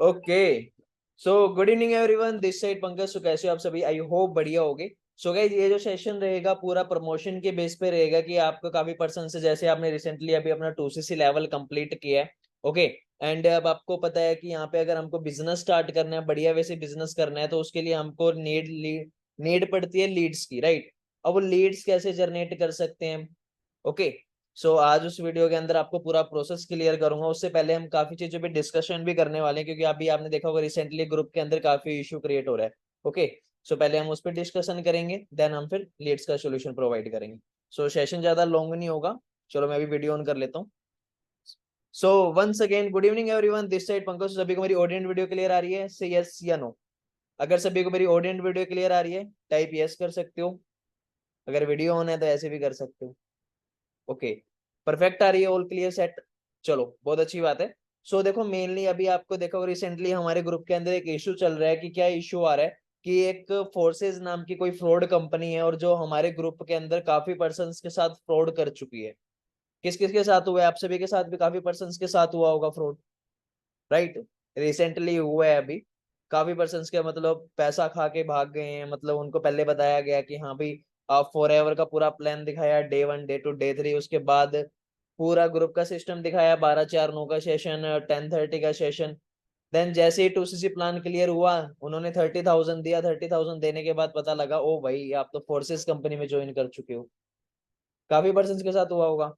Okay. So good evening everyone, this side Pankaj. So कैसे हो आप सभी? आई होप बढ़िया होगे। सो गाइस, ये जो सेशन रहेगा पूरा प्रमोशन के बेस पे रहेगा कि आपको काफी पर्सन से, जैसे आपने रिसेंटली अभी अपना 2CC लेवल कंप्लीट किया है। ओके। एंड अब आपको पता है कि यहाँ पे अगर हमको बिजनेस स्टार्ट करना है, बढ़िया वैसे बिजनेस करना है, तो उसके लिए हमको नीड पड़ती है लीड्स की, राइट? अब वो लीड्स कैसे जनरेट कर सकते हैं? ओके। सो आज उस वीडियो के अंदर आपको पूरा प्रोसेस क्लियर करूंगा। उससे पहले हम काफी चीजों पे डिस्कशन भी करने वाले हैं, क्योंकि अभी आपने देखा होगा रिसेंटली ग्रुप के अंदर काफी इशू क्रिएट हो रहा है। ओके। सो पहले हम उस पर डिस्कशन करेंगे, देन हम फिर लीड्स का सोल्यूशन प्रोवाइड करेंगे। सो सेशन ज्यादा लॉन्ग नहीं होगा। चलो मैं अभी वीडियो ऑन कर लेता हूँ। So once again good evening everyone, this side Pankaj. सभी को मेरी ऑडियंट वीडियो क्लियर आ रही है? से यस या नो। अगर सभी को मेरी ऑडियंट वीडियो क्लियर आ रही है, टाइप यस कर सकते हो। अगर वीडियो ऑन है तो ऐसे भी कर सकते हो। ओके। परफेक्ट आ रही है, ऑल क्लियर सेट। चलो बहुत अच्छी बात है। सो देखो, मेनली अभी आपको देखो रिसेंटली हमारे ग्रुप के अंदर एक इशू चल रहा है। कि क्या इशू आ रहा है? कि एक फोर्सेस नाम की कोई फ्रॉड कंपनी है, और जो हमारे ग्रुप के अंदर काफी पर्सन्स के साथ फ्रॉड कर चुकी है। किस किस के साथ हुआ है? आप सभी के साथ भी काफी पर्सन्स के साथ हुआ होगा फ्रॉड, राइट? रिसेंटली हुआ है अभी। काफी पर्सन्स के मतलब पैसा खा के भाग गए हैं। मतलब उनको पहले बताया गया कि हाँ भाई, आप फॉर एवर का पूरा प्लान दिखाया, डे 1 डे 2 डे 3। उसके बाद पूरा ग्रुप का सिस्टम दिखाया, 12 4 9 का सेशन, 10 30 का सेशन। देन जैसे ही 2CC प्लान क्लियर हुआ, उन्होंने 30,000 दिया। 30,000 देने के बाद पता लगा, ओ भाई आप तो फोर्सेस कंपनी में ज्वाइन कर चुके हो। काफी पर्सन के साथ हुआ होगा।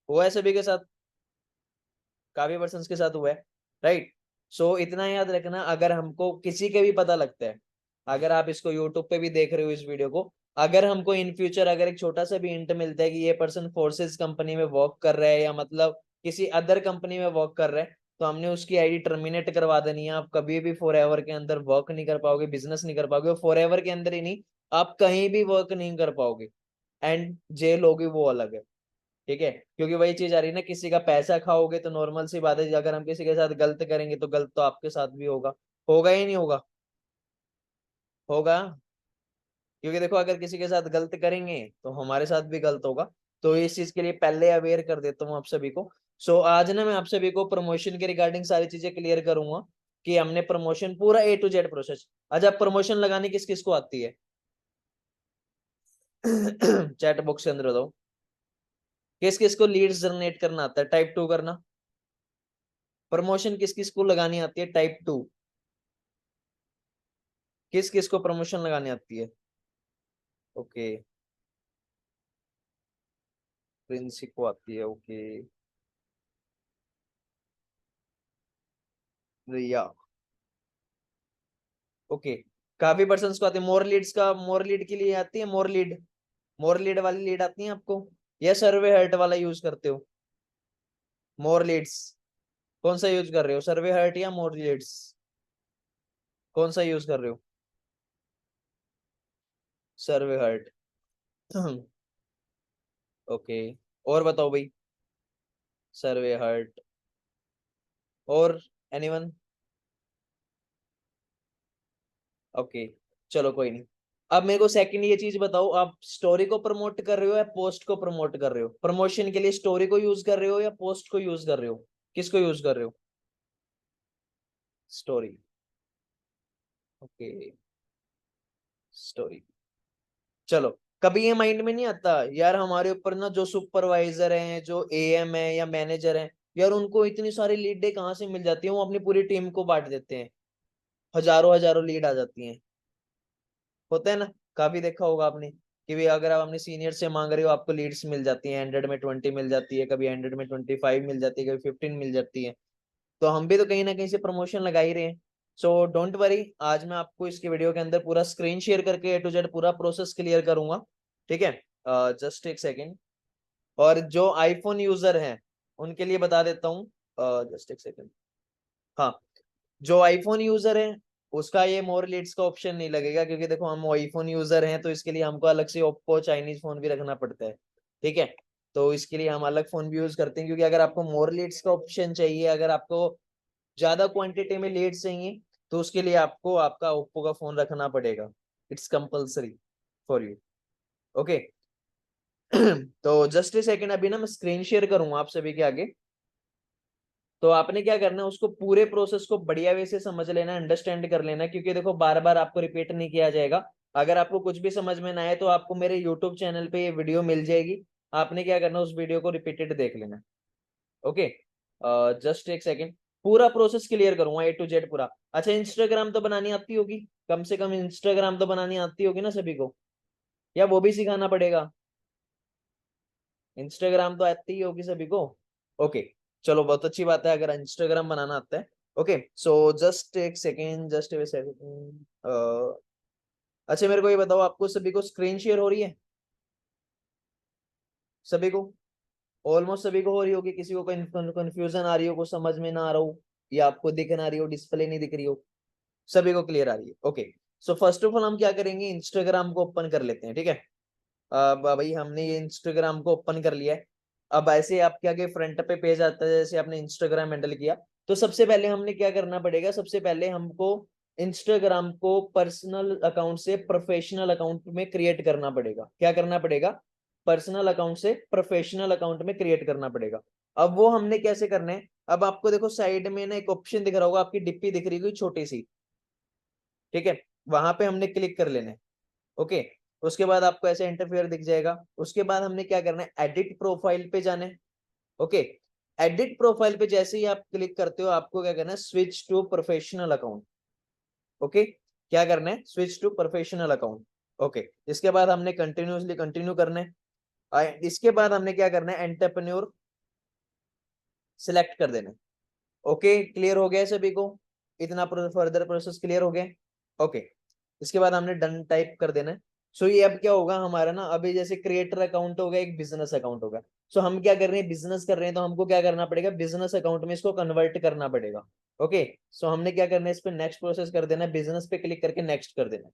हुआ है सभी के साथ? काफी पर्सन के साथ हुआ है, राइट? सो इतना याद रखना, अगर हमको किसी के भी पता लगता है, अगर आप इसको यूट्यूब पे भी देख रहे हो इस वीडियो को, अगर हमको इन फ्यूचर अगर एक छोटा सा भी हिंट मिलता है कि ये पर्सन फोर्सेस कंपनी में वर्क कर रहा है, या मतलब किसी अदर कंपनी में वर्क कर रहा है, तो हमने उसकी आईडी टर्मिनेट करवा देनी है। आप कभी भी फॉर एवर के अंदर वर्क नहीं कर पाओगे, बिजनेस नहीं कर पाओगे। फॉर एवर के अंदर ही नहीं, आप कहीं भी वर्क नहीं कर पाओगे। एंड जेल होगी, वो अलग है। ठीक है? क्योंकि वही चीज आ रही है ना, किसी का पैसा खाओगे तो नॉर्मल सी बात है, अगर हम किसी के साथ गलत करेंगे तो गलत तो आपके साथ भी होगा। होगा ही नहीं होगा? होगा। क्योंकि देखो, अगर किसी के साथ गलत करेंगे तो हमारे साथ भी गलत होगा। तो इस चीज के लिए पहले अवेयर कर देता हूँ आप सभी को। सो आज ना मैं आप सभी को प्रमोशन के रिगार्डिंग सारी चीजें क्लियर करूंगा, कि हमने प्रमोशन पूरा A to Z प्रोसेस। अच्छा, प्रमोशन लगानी किस किस को आती है? चैट बॉक्स के अंदर बताओ, किस किस को लीड्स जनरेट करना आता है? टाइप 2 करना। प्रमोशन किस किस को लगानी आती है? टाइप 2। किस किस को प्रमोशन लगानी आती है? ओके। प्रिंसी को आती है, ओके। रिया, ओके। काफी पर्सन को आती है। मोर लीड्स का, मोर लीड के लिए आती है? मोर लीड वाली लीड आती है आपको, या सर्वे हर्ट वाला यूज करते हो? मोर लीड्स कौन सा यूज कर रहे हो? सर्वे हर्ट या मोर लीड्स? कौन सा यूज कर रहे हो? सर्वे हर्ट। ओके। और बताओ भाई। सर्वे हर्ट। और एनीवन? ओके। चलो कोई नहीं। अब मेरे को सेकंड ये चीज बताओ, आप स्टोरी को प्रमोट कर रहे हो या पोस्ट को प्रमोट कर रहे हो? प्रमोशन के लिए स्टोरी को यूज कर रहे हो या पोस्ट को यूज कर रहे हो? किसको यूज कर रहे हो? स्टोरी। ओके। स्टोरी। चलो। कभी ये माइंड में नहीं आता यार, हमारे ऊपर ना जो सुपरवाइजर हैं, जो AM है या मैनेजर हैं, यार उनको इतनी सारी लीडें कहाँ से मिल जाती है? वो अपनी पूरी टीम को बांट देते हैं, हजारों हजारों लीड आ जाती हैं। होता है ना? काफी देखा होगा आपने कि भी अगर आप अपने सीनियर से मांग रहे हो, आपको लीड्स मिल जाती हैं, 100 में 20 मिल जाती है, कभी 100 में 25 मिल जाती है, कभी 15 मिल जाती है। तो हम भी तो कहीं ना कहीं से प्रमोशन लगा ही रहे हैं। सो डोंट वरी, आज मैं आपको इसके वीडियो के अंदर पूरा स्क्रीन शेयर करके A to Z पूरा प्रोसेस क्लियर करूंगा। ठीक है? जस्ट एक सेकेंड। और जो आईफोन यूजर हैं उनके लिए बता देता हूँ। जस्ट एक सेकेंड। हाँ, जो आईफोन यूजर है उसका ये मोर लीड्स का ऑप्शन नहीं लगेगा, क्योंकि देखो हम आईफोन यूजर हैं, तो इसके लिए हमको अलग से ओप्पो चाइनीज फोन भी रखना पड़ता है। ठीक है? तो इसके लिए हम अलग फोन भी यूज करते हैं, क्योंकि अगर आपको मोर लीड्स का ऑप्शन चाहिए, अगर आपको ज्यादा क्वांटिटी में लीड्स चाहिए, तो उसके लिए आपको आपका ओप्पो का फोन रखना पड़ेगा। It's compulsory for you. Okay. तो जस्ट ए सेकेंड, अभी ना मैं स्क्रीन शेयर करूंगा आप सभी के आगे। तो आपने क्या करना है, उसको पूरे प्रोसेस को बढ़िया वे से समझ लेना, अंडरस्टैंड कर लेना, क्योंकि देखो बार बार आपको रिपीट नहीं किया जाएगा। अगर आपको कुछ भी समझ में ना आए तो आपको मेरे यूट्यूब चैनल पे ये वीडियो मिल जाएगी, आपने क्या करना, उस वीडियो को रिपीटेड देख लेना। ओके, जस्ट एक सेकेंड, पूरा प्रोसेस क्लियर करूंगा A to Z पूरा। अच्छा, इंस्टाग्राम तो बनानी आती होगी, कम से कम इंस्टाग्राम तो बनानी आती होगी ना सभी को, या वो भी सिखाना पड़ेगा? इंस्टाग्राम तो आती ही होगी सभी को। ओके, चलो बहुत अच्छी बात है अगर इंस्टाग्राम बनाना आता है। ओके, सो जस्ट एक सेकेंड, जस्ट एक सेकेंड। अच्छा मेरे को ये बताओ, आपको सभी को स्क्रीन शेयर हो रही है? सभी को, ऑलमोस्ट सभी को हो रही होगी। किसी को कंफ्यूजन आ रही हो, कुछ समझ में ना आ रहा हो, या आपको दिख ना रही हो, डिस्प्ले नहीं दिख रही हो? सभी को क्लियर आ रही है? Okay, so first of all हम क्या करेंगे, इंस्टाग्राम को ओपन कर लेते हैं, ठीक है। अब भाई हमने ये इंस्टाग्राम को ओपन कर लिया है। अब ऐसे आपके आगे फ्रंट पे पेज आता है, जैसे आपने इंस्टाग्राम हैंडल किया, तो सबसे पहले हमने क्या करना पड़ेगा, सबसे पहले हमको इंस्टाग्राम को पर्सनल अकाउंट से प्रोफेशनल अकाउंट में क्रिएट करना पड़ेगा। क्या करना पड़ेगा? पर्सनल अकाउंट से प्रोफेशनल अकाउंट में क्रिएट करना पड़ेगा। अब वो हमने कैसे करना है, अब आपको देखो साइड में ना एक ऑप्शन दिख रहा होगा, आपकी डिप्पी दिख रही होगी छोटी सी, ठीक है, वहां पे हमने क्लिक कर लेना है। ओके, उसके बाद आपको ऐसे इंटरफेयर दिख जाएगा। उसके बाद हमने क्या करना है, एडिट प्रोफाइल पे जाना है। ओके, एडिट प्रोफाइल पे जैसे ही आप क्लिक करते हो, आपको क्या करना है, switch to professional account. Okay, क्या करना है, switch to professional account. Okay, इसके बाद हमने कंटिन्यूसली कंटिन्यू करना है। इसके बाद हमने क्या करना है, एंटरप्रेन्योर सिलेक्ट कर देना है। ओके, क्लियर हो गया है सभी को? इतना फर्दर प्रोसेस क्लियर हो गया? ओके, इसके बाद हमने डन टाइप कर देना है। सो ये अब क्या होगा हमारा ना, अभी जैसे क्रिएटर अकाउंट होगा, एक बिजनेस अकाउंट होगा। सो हम क्या कर रहे हैं, बिजनेस कर रहे हैं, तो हमको क्या करना पड़ेगा, बिजनेस अकाउंट में इसको कन्वर्ट करना पड़ेगा। ओके, सो हमने क्या करना है, इस पे नेक्स्ट प्रोसेस कर देना है, बिजनेस पे क्लिक करके नेक्स्ट कर देना है।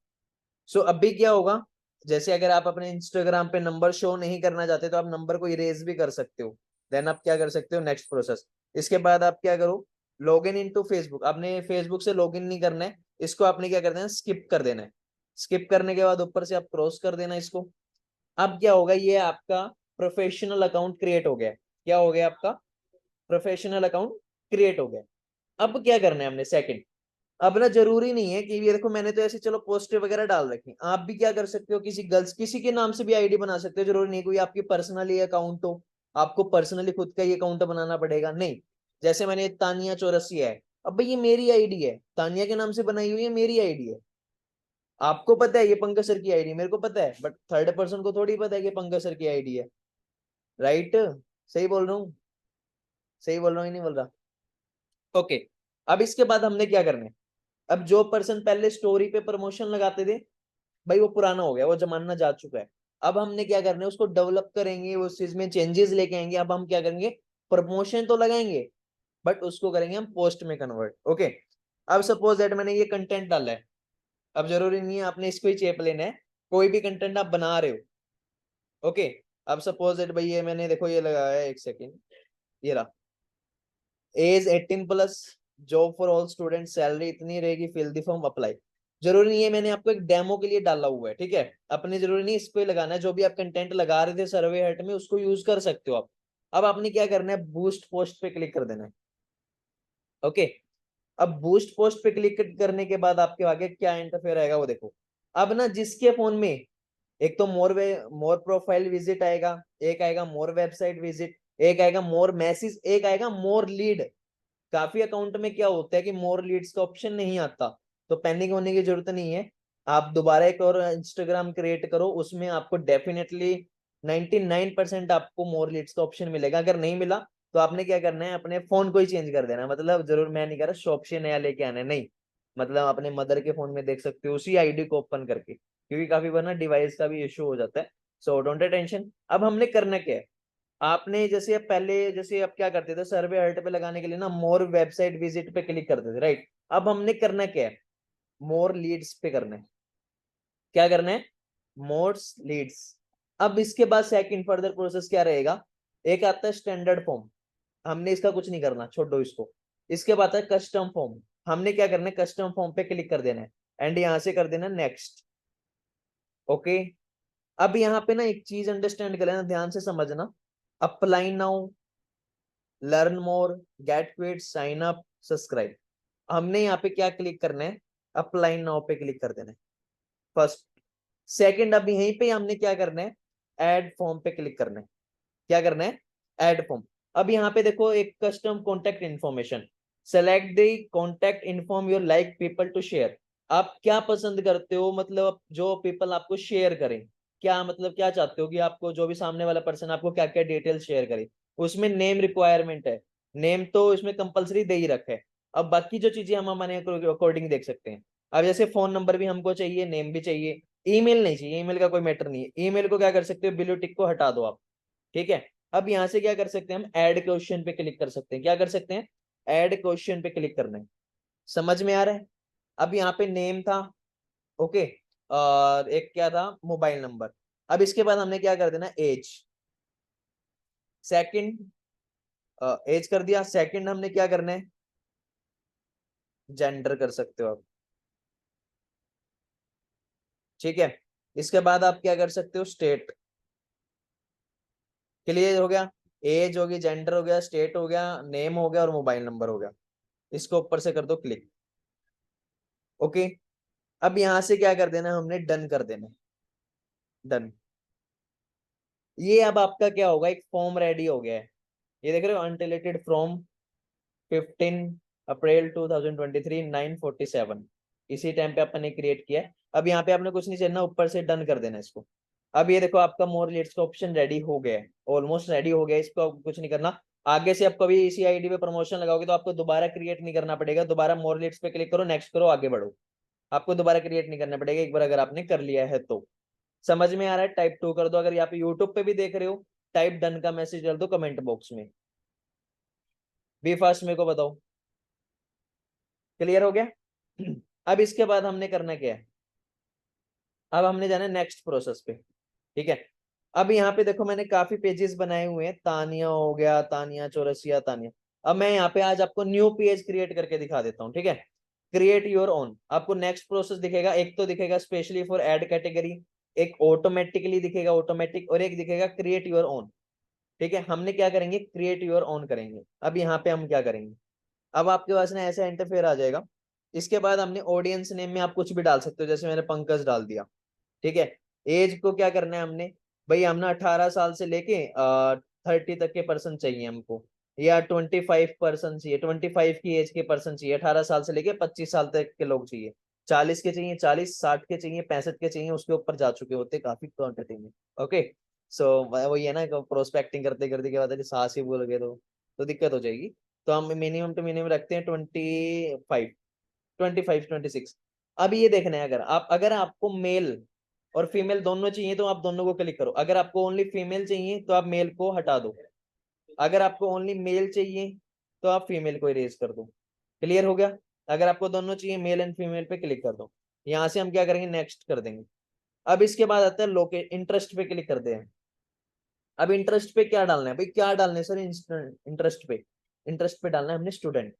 सो अभी क्या होगा, जैसे अगर आप अपने इंस्टाग्राम पे नंबर शो नहीं करना चाहते तो आप नंबर को इरेज भी कर सकते हो। देन आप क्या कर सकते हो, नेक्स्ट प्रोसेस। इसके बाद आप क्या करो, लॉग इन टू फेसबुक। आपने फेसबुक से लॉग इन नहीं करना है, इसको आपने क्या कर देना है, स्किप कर देना है। स्किप करने के बाद ऊपर से आप क्रॉस कर देना इसको। अब क्या होगा, ये आपका प्रोफेशनल अकाउंट क्रिएट हो गया। क्या हो गया आपका, प्रोफेशनल अकाउंट क्रिएट हो गया। अब क्या करना है हमने, सेकंड, अब ना जरूरी नहीं है कि ये देखो मैंने तो ऐसे चलो पोस्टर वगैरह डाल रखी, आप भी क्या कर सकते हो, किसी गर्ल्स किसी के नाम से भी आईडी बना सकते हो। जरूरी नहीं कोई आपकी पर्सनली अकाउंट हो, आपको पर्सनली खुद का ही अकाउंट बनाना पड़ेगा, नहीं। जैसे मैंने तानिया चौरसिया है, अब भाई ये मेरी आईडी है, तानिया के नाम से बनाई हुई है, मेरी आईडी है। आपको पता है ये पंकज सर की आईडी, मेरे को पता है, बट थर्ड पर्सन को थोड़ी पता है कि पंकज सर की आईडी है। राइट? सही बोल रहा हूँ? सही बोल रहा हूँ, नहीं बोल रहा? ओके, अब इसके बाद हमने क्या करना है, अब जो पर्सन पहले स्टोरी पे प्रमोशन लगाते थे, भाई वो पुराना हो गया, वो जमाना जा चुका है। अब हमने क्या करना है, उसको डेवलप करेंगे, उस चीज में चेंजेस लेके आएंगे। अब हम क्या करेंगे, प्रमोशन तो लगाएंगे, बट उसको करेंगे हम पोस्ट में कन्वर्ट। ओके, अब सपोज दैट मैंने ये कंटेंट डाला है, अब जरूरी नहीं है आपने इसको ही चेप लेना है, कोई भी कंटेंट आप बना रहे हो। ओके, अब सपोज दैट भाई ये मैंने देखो ये लगाया है, एक सेकेंड, ये रहा, age 18+, job for all student, salary इतनी रहेगी, फिल द फॉर्म, अप्लाई। जरूरी नहीं है, मैंने आपको एक डेमो के लिए डाला हुआ है, ठीक है। अपने जरूरी नहीं इस पे लगाना है, जो भी आप कंटेंट लगा रहे थे सर्वे हट में उसको यूज कर सकते हो आप। अब आपने क्या करना है, बूस्ट पोस्ट पे क्लिक कर देना है। ओके, अब बूस्ट पोस्ट पे क्लिक करने के बाद आपके आगे क्या इंटरफेयर आएगा वो देखो। अब ना जिसके फोन में, एक तो मोर प्रोफाइल विजिट आएगा, एक आएगा मोर वेबसाइट विजिट, एक आएगा मोर मैसेज, एक आएगा मोर लीड। काफी अकाउंट में क्या होता है कि मोर लीड्स का ऑप्शन नहीं आता, तो पैनिक होने की जरूरत नहीं है। आप दोबारा एक और इंस्टाग्राम क्रिएट करो, उसमें आपको डेफिनेटली 99% आपको मोर लीड्स का ऑप्शन मिलेगा। अगर नहीं मिला तो आपने क्या करना है, अपने फोन को ही चेंज कर देना है। मतलब जरूर मैं नहीं कह रहा शॉप से नया लेके आना है, नहीं, मतलब अपने मदर के फोन में देख सकते हो उसी आईडी को ओपन करके, क्योंकि काफी बार ना डिवाइस का भी इश्यू हो जाता है। So don't tension. अब हमने करना क्या है, आपने जैसे अब पहले जैसे अब क्या करते थे, सर्वे हर्ट पे लगाने के लिए ना मोर वेबसाइट विजिट पे क्लिक करते थे, राइट। अब हमने करना क्या है, मोर लीड्स पे करना है। क्या करना है, मोर लीड्स। अब इसके बाद सेकंड फर्दर प्रोसेस क्या रहेगा, एक आता है स्टैंडर्ड फॉर्म, हमने इसका कुछ नहीं करना, छोड़ो इसको। इसके बाद है कस्टम फॉर्म, हमने क्या करना है, कस्टम फॉर्म पे क्लिक कर देना है, एंड यहां से कर देना नेक्स्ट। ओके, अब यहाँ पे ना एक चीज अंडरस्टैंड कर लेना, ध्यान से समझना। Apply now, learn more, get quit, sign up, subscribe. हमने यहाँ पे क्या क्लिक करना है, अप्लाई नाउ पे क्लिक कर देना है फर्स्ट। सेकंड, अब यहीं पे हमने क्या करना है, ऐड फॉर्म पे क्लिक करना है। क्या करना है, ऐड फॉर्म। अब यहाँ पे देखो एक custom contact information, select the contact inform your like people to share. आप क्या पसंद करते हो, मतलब जो पीपल आपको शेयर करें, क्या मतलब क्या चाहते हो कि आपको जो भी सामने वाला पर्सन आपको क्या क्या डिटेल शेयर करे। उसमें नेम रिक्वायरमेंट है, नेम तो इसमें कंपलसरी दे ही रखा है। अब बाकी जो चीजें हम हमारे अकॉर्डिंग देख सकते हैं। अब जैसे फोन नंबर भी हमको चाहिए, नेम भी चाहिए, ईमेल नहीं चाहिए, ईमेल का कोई मैटर नहीं है। ईमेल को क्या कर सकते हो, ब्लू टिक को हटा दो आप। ठीक है। अब यहां से क्या कर सकते हैं, हम ऐड क्वेश्चन पे क्लिक कर सकते हैं। क्या कर सकते हैं, ऐड क्वेश्चन पे क्लिक करना है। समझ में आ रहा है। अब यहाँ पे नेम था, ओके, और एक क्या था, मोबाइल नंबर। अब इसके बाद हमने क्या कर देना, एज। सेकंड, एज कर दिया। सेकंड हमने क्या करना है, जेंडर कर सकते हो आप। ठीक है। इसके बाद आप क्या कर सकते हो, स्टेट। क्लियर हो गया। एज हो गई, जेंडर हो गया, स्टेट हो गया, नेम हो गया और मोबाइल नंबर हो गया। इसको ऊपर से कर दो क्लिक। ओके। अब यहां से क्या कर देना, हमने डन कर देना। डन। ये अब आपका क्या होगा, एक फॉर्म रेडी हो गया है। ये देख रहे हो, अनटिलेटेड फ्रॉम 15 अप्रैल 2023 9:47, इसी टाइम पे अपन ने क्रिएट किया है। अब यहाँ पे आपने कुछ नहीं करना, ऊपर से डन कर देना इसको। अब ये देखो आपका मोर लीड्स का ऑप्शन रेडी हो गया है, ऑलमोस्ट रेडी हो गया है। इसको कुछ नहीं करना। आगे से आप कभी इसी आईडी पे प्रमोशन लगाओगे तो आपको दोबारा क्रिएट नहीं करना पड़ेगा। दोबारा मोर लीड्स पे क्लिक करो, नेक्स्ट करो, आगे बढ़ो। आपको दोबारा क्रिएट नहीं करना पड़ेगा, एक बार अगर आपने कर लिया है तो। समझ में आ रहा है, टाइप 2 कर दो। अगर यहाँ पे यूट्यूब पे भी देख रहे हो, टाइप डन का मैसेज कर दो कमेंट बॉक्स में। बी फास्ट मेरे को बताओ। क्लियर हो गया। अब इसके बाद हमने करना क्या है, अब हमने जाना है नेक्स्ट प्रोसेस पे। ठीक है। अब यहाँ पे देखो मैंने काफी पेजेस बनाए हुए हैं, तानिया हो गया, तानिया चौरसिया, तानिया। अब मैं यहाँ पे आज आपको न्यू पेज क्रिएट करके दिखा देता हूँ। ठीक है। क्रिएट योर ओन, आपको नेक्स्ट प्रोसेस दिखेगा। एक तो दिखेगा स्पेशली फॉर ऐड कैटेगरी, एक ऑटोमेटिकली दिखेगा ऑटोमेटिक, और एक दिखेगा क्रिएट योर ओन। ठीक है। हमने क्या करेंगे, क्रिएट योर ओन करेंगे। अब यहाँ पे हम क्या करेंगे, अब आपके पास ना ऐसा इंटरफेयर आ जाएगा। इसके बाद हमने ऑडियंस नेम में आप कुछ भी डाल सकते हो, जैसे मैंने पंकज डाल दिया। ठीक है। एज को क्या करना है हमने, भाई हम ना 18 साल से लेके 30 तक के पर्सन चाहिए हमको, या 25 पर्सन चाहिए, 25 की एज के पर्सन चाहिए, 18 साल से लेके 25 साल तक के लोग चाहिए, 40 के चाहिए, 40, 60 के चाहिए, 65 के चाहिए, उसके ऊपर जा चुके होते काफी क्वांटिटी में। ओके। सो वही है ना, प्रोस्पेक्टिंग करते करते क्या होता है, सांस ही भूल गए तो दिक्कत हो जाएगी। तो हम मिनिमम टू मिनिमम रखते हैं 25, 25, 26। अब ये देखना है, अगर आपको मेल और फीमेल दोनों चाहिए तो आप दोनों को क्लिक करो। अगर आपको ओनली फीमेल चाहिए तो आप मेल को हटा दो। अगर आपको ओनली मेल चाहिए तो आप फीमेल को इरेज कर दो। क्लियर हो गया। अगर आपको दोनों चाहिए, मेल एंड फीमेल पे क्लिक कर दो। यहां से हम क्या करेंगे, नेक्स्ट कर देंगे। अब इसके बाद आता है लोके इंटरेस्ट पे क्लिक करते हैं। अब इंटरेस्ट पे क्या डालना है भाई, क्या डालना है सर, इंटरेस्ट पे, इंटरेस्ट पे डालना है हमने स्टूडेंट।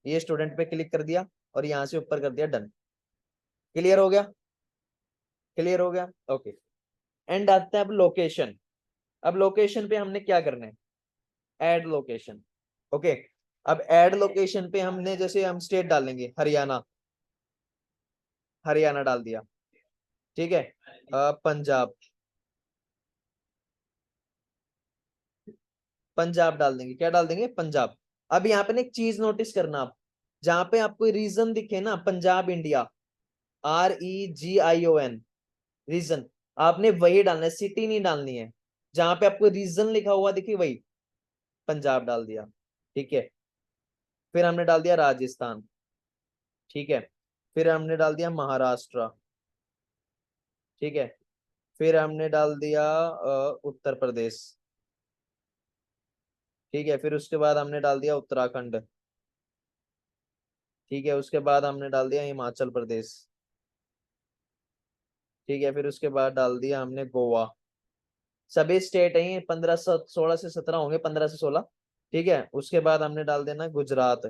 ये स्टूडेंट पे क्लिक कर दिया और यहाँ से ऊपर कर दिया डन। क्लियर हो गया। क्लियर हो गया। ओके। एंड आता है अब लोकेशन। अब लोकेशन पे हमने क्या करना है, ऐड लोकेशन। ओके। अब ऐड लोकेशन पे हमने जैसे हम स्टेट डालेंगे, हरियाणा, हरियाणा डाल दिया। ठीक है। पंजाब, पंजाब डाल देंगे। क्या डाल देंगे, पंजाब। अब यहाँ पे ना एक चीज नोटिस करना आप, जहां पे आपको रीजन दिखे ना, पंजाब इंडिया, REGION, रीजन, आपने वही डालना है, सिटी नहीं डालनी है। जहां पे आपको रीजन लिखा हुआ दिखे वही, पंजाब डाल दिया। ठीक है। फिर हमने डाल दिया राजस्थान। ठीक है। फिर हमने डाल दिया महाराष्ट्र। ठीक है। फिर हमने डाल दिया उत्तर प्रदेश। ठीक है। फिर उसके बाद हमने डाल दिया उत्तराखंड। ठीक है। उसके बाद हमने डाल दिया हिमाचल प्रदेश। ठीक है। फिर उसके बाद डाल दिया हमने गोवा। सभी स्टेट है, 16 से 17 होंगे, 15 से 16। ठीक है। उसके बाद हमने डाल देना गुजरात।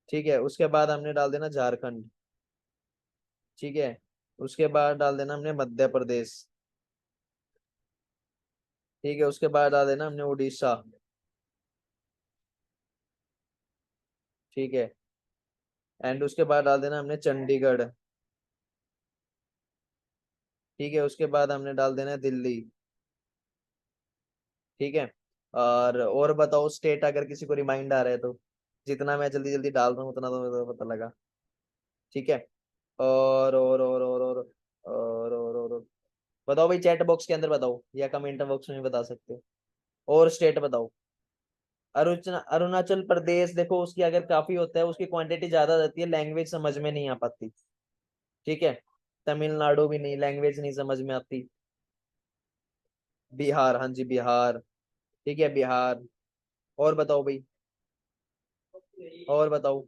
ठीक है। उसके बाद हमने डाल देना झारखंड। ठीक है। उसके बाद डाल देना हमने मध्य प्रदेश। ठीक है, उसके बाद डाल देना हमने उड़ीसा। ठीक है, एंड उसके बाद डाल देना हमने चंडीगढ़। ठीक है, उसके बाद हमने डाल देना है दिल्ली। ठीक है, और बताओ स्टेट, अगर किसी को रिमाइंड आ रहा है तो। जितना मैं जल्दी जल्दी डाल रहा हूँ उतना तो मुझे पता लगा। ठीक है, और बताओ भाई, चैट बॉक्स के अंदर बताओ या कमेंट बॉक्स में बता सकते हो। और स्टेट बताओ। अरुणाचल अरुणाचल प्रदेश देखो, उसकी अगर काफी होता है, उसकी क्वांटिटी ज्यादा रहती है, लैंग्वेज समझ में नहीं आ पाती। ठीक है, तमिलनाडु भी नहीं, लैंग्वेज नहीं समझ में आती। बिहार, हाँ जी बिहार। ठीक है, बिहार। और बताओ भाई, और बताओ।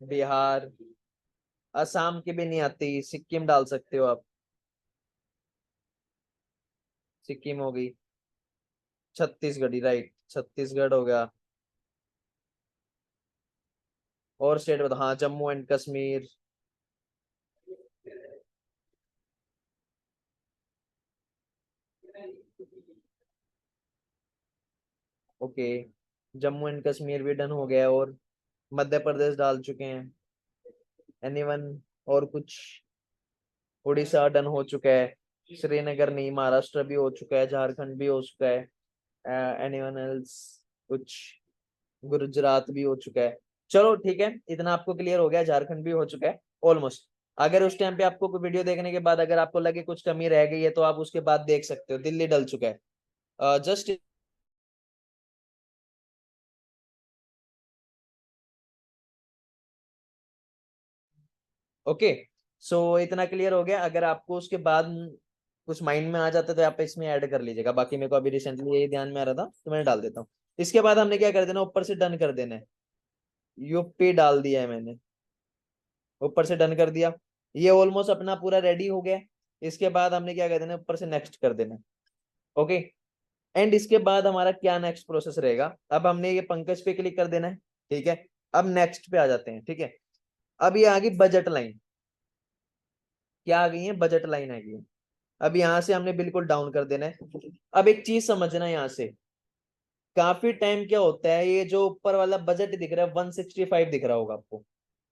बिहार। असम की भी नहीं आती, सिक्किम डाल सकते हो आप। सिक्किम हो गई। छत्तीसगढ़ ही राइट, छत्तीसगढ़ हो गया। और स्टेट बताओ, हाँ Jammu and Kashmir. Okay, Jammu and Kashmir भी डन हो गया। और मध्य प्रदेश डाल चुके हैं। एनीवन? और कुछ? उड़ीसा डन हो चुका है। श्रीनगर नहीं, महाराष्ट्र भी हो चुका है, झारखंड भी हो चुका है। Anyone else? कुछ? गुजरात भी हो चुका है। चलो ठीक है, इतना आपको क्लियर हो गया, झारखंड भी हो चुका है ऑलमोस्ट। अगर उस टाइम पे आपको कोई वीडियो देखने के बाद अगर आपको लगे कुछ कमी रह गई है तो आप उसके बाद देख सकते हो, दिल्ली डल चुका है जस्ट। ओके, सो इतना क्लियर हो गया। अगर आपको उसके बाद कुछ माइंड में आ जाता है तो आप इसमें ऐड कर लीजिएगा, बाकी मेरे को अभी रिसेंटली यही ध्यान में आ रहा था तो मैंने डाल देता हूँ। इसके बाद हमने क्या कर देना, ऊपर से डन कर देना है। यूपी डाल दिया है मैंने, ऊपर से डन कर दिया। ये ऑलमोस्ट अपना पूरा रेडी हो गया। इसके बाद हमने क्या कर देना, ऊपर से नेक्स्ट कर देना। ओके, एंड इसके बाद हमारा क्या नेक्स्ट प्रोसेस रहेगा, अब हमने ये पंकज पे क्लिक कर देना है। ठीक है, अब नेक्स्ट पे आ जाते हैं। ठीक है, अब ये आ गई बजट लाइन। क्या आ गई है, बजट लाइन आ गई है। अब यहाँ से हमने बिल्कुल डाउन कर देना है। अब एक चीज समझना, यहाँ से काफी टाइम क्या होता है, ये जो ऊपर वाला बजट दिख रहा है 165 दिख रहा होगा आपको।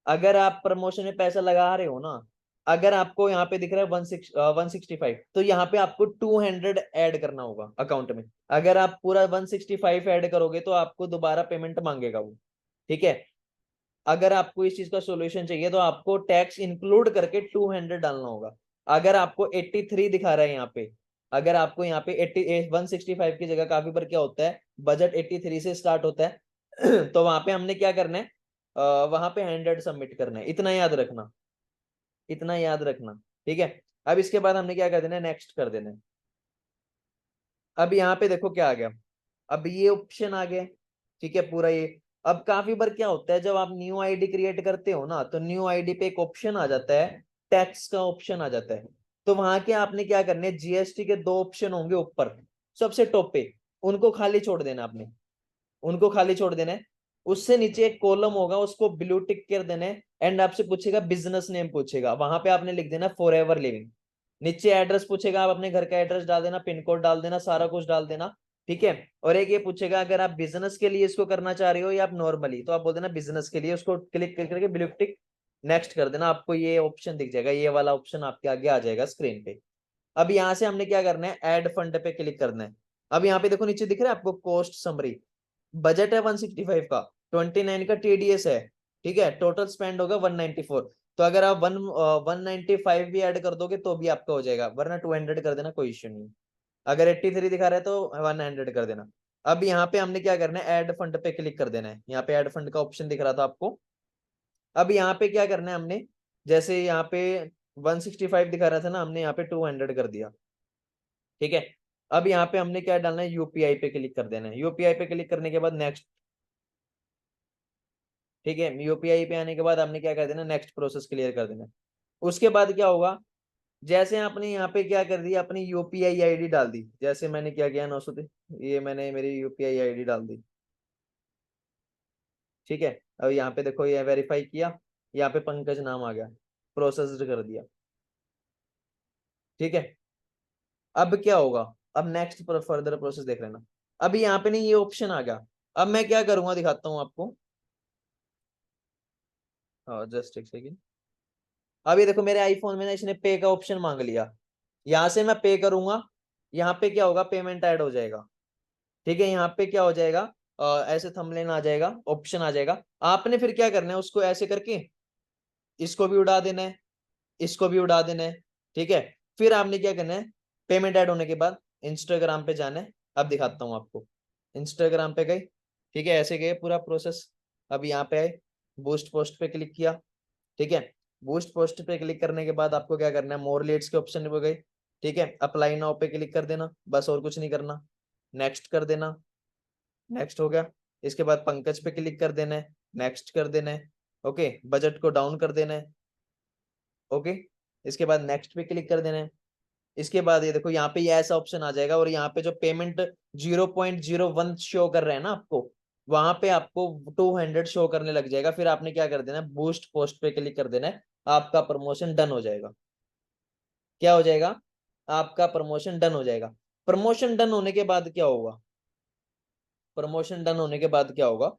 अगर आप प्रमोशन में पैसा लगा रहे हो ना, अगर आपको यहाँ पे दिख रहा है 165, तो यहाँ पे आपको 200 ऐड करना होगा अकाउंट में। अगर आप पूरा 165 ऐड करोगे तो आपको दोबारा पेमेंट मांगेगा वो। ठीक है, अगर आपको इस चीज का सॉल्यूशन चाहिए तो आपको टैक्स इंक्लूड करके 200 डालना होगा। अगर आपको 83 दिखा रहा है यहाँ पे, अगर आपको यहाँ पे 165 की जगह, काफी बार क्या होता है बजट 83 से स्टार्ट होता है तो वहां पे हमने क्या करना है, वहां पे 100 सबमिट करना है, इतना याद रखना। इतना याद रखना। ठीक है, अब इसके बाद हमने क्या कर देना है, नेक्स्ट कर देना है। अब यहाँ पे देखो क्या आ गया, अब ये ऑप्शन आ गया। ठीक है, पूरा ये। अब काफी बार क्या होता है, जब आप न्यू आईडी क्रिएट करते हो ना, तो न्यू आईडी पे एक ऑप्शन आ जाता है, टैक्स का ऑप्शन आ जाता है। तो वहां के आपने क्या करने, जीएसटी के दो ऑप्शन होंगे ऊपर सबसे टॉप पे, उनको खाली छोड़ देना आपने। उनको खाली छोड़ देना है। उससे नीचे एक कॉलम होगा, उसको ब्लू टिक कर देना है, एंड आपसे पूछेगा बिजनेस नेम, पूछेगा वहां पे आपने लिख देना फॉर एवर लिविंग। नीचे एड्रेस पूछेगा, आप अपने घर का एड्रेस डाल देना, पिन कोड डाल देना, सारा कुछ डाल देना। ठीक है, और एक ये पूछेगा अगर आप बिजनेस के लिए इसको करना चाह रहे हो या आप नॉर्मली, तो आप बोल देना बिजनेस के लिए, उसको क्लिक करके ब्लू टिक नेक्स्ट कर देना। आपको ये ऑप्शन दिख जाएगा, ये वाला ऑप्शन आपके आगे आ जाएगा स्क्रीन पे। अब यहाँ से हमने क्या करना है, ऐड फंड पे क्लिक करना है। अब यहाँ पे देखो नीचे दिख रहा है आपको कॉस्ट समरी। बजट है 165 का, 29 का टीडीएस है। ठीक है, टोटल स्पेंड होगा 194। तो अगर आप 195 भी ऐड कर दोगे तो भी आपका हो जाएगा, वरना 200 कर देना, कोई इश्यू नहीं। अगर 83 दिखा रहा है तो 100 कर देना। अब यहाँ पे हमने क्या करना है, ऐड फंड पे क्लिक कर देना है। यहाँ पे ऐड फंड का ऑप्शन दिख रहा था आपको। अब यहाँ पे क्या करना है हमने, जैसे यहाँ पे 165 दिखा रहा था ना, हमने यहाँ पे 200 कर दिया। ठीक है, अब यहाँ पे हमने क्या डालना है, यूपीआई पे क्लिक कर देना है। यूपीआई पे क्लिक करने के बाद नेक्स्ट। ठीक है, यूपीआई पे आने के बाद आपने क्या कर देना, नेक्स्ट प्रोसेस क्लियर कर देना। उसके बाद क्या होगा, जैसे आपने यहाँ पे क्या कर दिया, अपनी यूपीआई आईडी डाल दी, जैसे मैंने क्या किया 900, ये मैंने मेरी यूपीआई आईडी डाल दी। ठीक है, अब यहाँ पे देखो ये वेरीफाई किया, यहाँ पे पंकज नाम आ गया, प्रोसेस्ड कर दिया। ठीक है, अब क्या होगा, अब नेक्स्ट फर्दर प्रोसेस देख लेना। अभी यहाँ पे नहीं, ये ऑप्शन आ गया। अब मैं क्या करूंगा दिखाता हूँ आपको। हाँ जस्ट एक सेकेंड। अभी देखो मेरे आईफोन में ना इसने पे का ऑप्शन मांग लिया। यहाँ से मैं पे करूंगा, यहाँ पे क्या होगा, पेमेंट ऐड हो जाएगा। ठीक है, यहाँ पे क्या हो जाएगा, ऐसे थंबनेल आ जाएगा, ऑप्शन आ जाएगा। आपने फिर क्या करना है, उसको ऐसे करके इसको भी उड़ा देना है, इसको भी उड़ा देना है। ठीक है, फिर आपने क्या करना है, पेमेंट ऐड होने के बाद इंस्टाग्राम पे जाना है। अब दिखाता हूँ आपको। इंस्टाग्राम पे गए, ठीक है, ऐसे गए पूरा प्रोसेस। अब यहाँ पे आए, बूस्ट पोस्ट पे क्लिक किया। ठीक है, बूस्ट पोस्ट पे क्लिक करने के बाद आपको क्या करना है, मोर लीड्स के ऑप्शन पे गए। ठीक है, अप्लाई नाउ पे क्लिक कर देना, बस और कुछ नहीं करना। नेक्स्ट कर देना, नेक्स्ट हो गया। इसके बाद पंकज पे क्लिक कर देना है, नेक्स्ट कर देना है। ओके, बजट को डाउन कर देना है। ओके, इसके बाद नेक्स्ट पे क्लिक कर देना है। इसके बाद ये देखो यहाँ पे ये ऐसा ऑप्शन आ जाएगा, और यहाँ पे जो पेमेंट 0.01 शो कर रहा है ना आपको, वहां पे आपको 200 शो करने लग जाएगा। फिर आपने क्या कर देना है, बूस्ट पोस्ट पे क्लिक कर देना है, आपका प्रमोशन डन हो जाएगा। क्या हो जाएगा, आपका प्रमोशन डन हो जाएगा। प्रमोशन डन होने के बाद क्या होगा, प्रमोशन डन होने के बाद क्या होगा,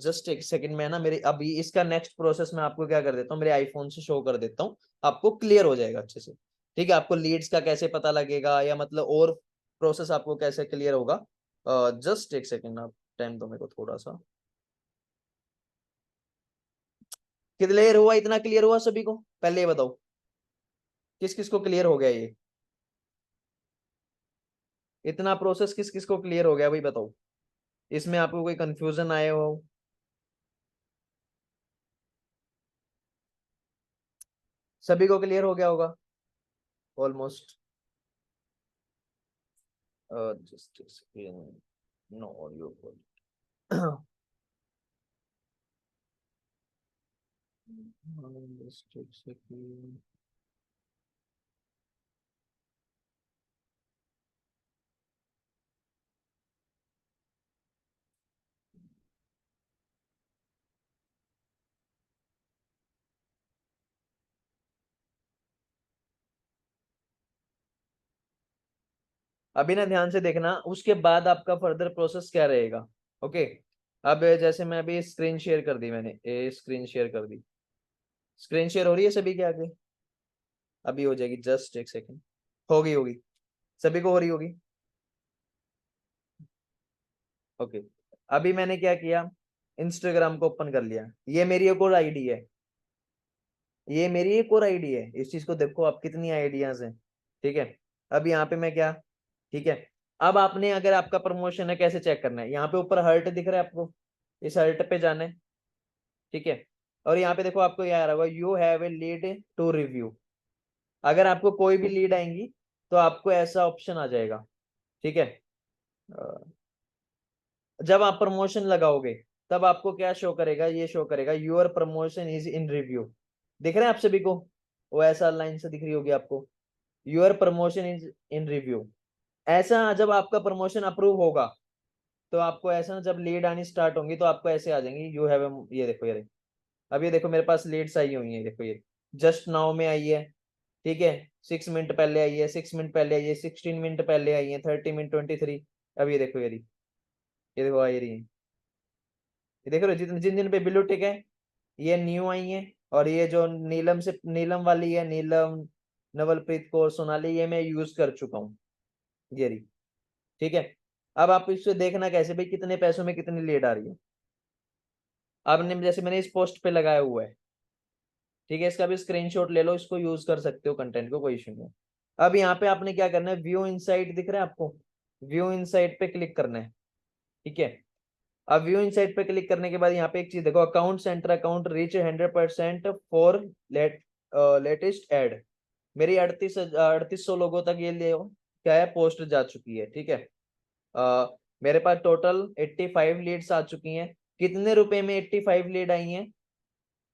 जस्ट एक सेकंड में ना, मेरी अभी इसका नेक्स्ट प्रोसेस मैं आपको क्या कर देता हूँ, मेरे आईफोन से शो कर देता हूँ, आपको क्लियर हो जाएगा अच्छे से। ठीक है, आपको लीड्स का कैसे पता लगेगा, या मतलब और प्रोसेस आपको कैसे क्लियर होगा। जस्ट एक सेकंड, आप टाइम दो मेरे को थोड़ा सा। क्लियर हुआ, इतना क्लियर हुआ सभी को, पहले ये बताओ किस किस को क्लियर हो गया ये, इतना प्रोसेस किस किस को क्लियर हो गया भाई बताओ। इसमें आपको कोई कंफ्यूजन आए हो। सभी को क्लियर हो गया होगा almost. Just no audio. just a second. अभी ना ध्यान से देखना, उसके बाद आपका फर्दर प्रोसेस क्या रहेगा। ओके, अब जैसे मैं अभी स्क्रीन शेयर कर दी, मैंने ये स्क्रीन शेयर कर दी। स्क्रीन शेयर हो रही है सभी के आगे, अभी हो जाएगी, जस्ट एक सेकेंड। होगी होगी, सभी को हो रही होगी। ओके, अभी मैंने क्या किया, इंस्टाग्राम को ओपन कर लिया। ये मेरी एक और आईडी है, ये मेरी एक और आईडी है, इस चीज को देखो आप, कितनी आइडियाज हैं। ठीक है, अब यहाँ पे मैं क्या, ठीक है, अब आपने अगर आपका प्रमोशन है, कैसे चेक करना है, यहाँ पे ऊपर हर्ट दिख रहा है आपको, इस हर्ट पे जाना है। ठीक है, और यहाँ पे देखो आपको ये आ रहा होगा, you have a lead to review. अगर आपको कोई भी लीड आएंगी तो आपको ऐसा ऑप्शन आ जाएगा। ठीक है, अ, जब आप प्रमोशन लगाओगे तब आपको क्या शो करेगा, ये शो करेगा, your promotion is in review. दिख रहा है आप सभी को, वो ऐसा लाइन से दिख रही होगी आपको, your promotion is in review. ऐसा जब आपका प्रमोशन अप्रूव होगा तो आपको ऐसा, जब लीड आनी स्टार्ट होंगी तो आपको ऐसे आ जाएंगी, यू हैव, ये देखो, ये देखो। अब ये देखो मेरे पास लीड्स आई हुई है, देखो ये जस्ट नाउ में आई है। ठीक है, 6 मिनट पहले आई है, 6 मिनट पहले आई है, 16 मिनट पहले आई है, 30 मिनट, 23। अब ये देखो, ये देखो आ ये रही है। ये देख रहे हो, जिन जिन जिन पे ब्लू टिक है ये न्यू आई है। और ये जो नीलम से, नीलम वाली है, नीलम, नवलप्रीत कौर, सोनाली, ये मैं यूज कर चुका हूँ, ये रही। ठीक है, अब आप इससे देखना कैसे भाई, कितने पैसों में कितनी लीड आ रही है। आपने जैसे मैंने इस पोस्ट पे लगाया हुआ है, ठीक है, इसका भी स्क्रीनशॉट ले लो, इसको यूज कर सकते हो कंटेंट को, कोई इशू नहीं। अब यहाँ पे आपने क्या करना है, व्यू इनसाइट दिख रहा है आपको, व्यू इनसाइट पे क्लिक करना है। ठीक है, अब व्यू इनसाइट पे क्लिक करने के बाद यहाँ पे एक चीज देखो, account center account reach 100% for latest ad. मेरी 3800 लोगों तक ये ले क्या है, पोस्ट जा चुकी है। ठीक है, मेरे पास टोटल 85 लीड्स आ चुकी हैं। कितने रुपए में 85 लीड आई हैं,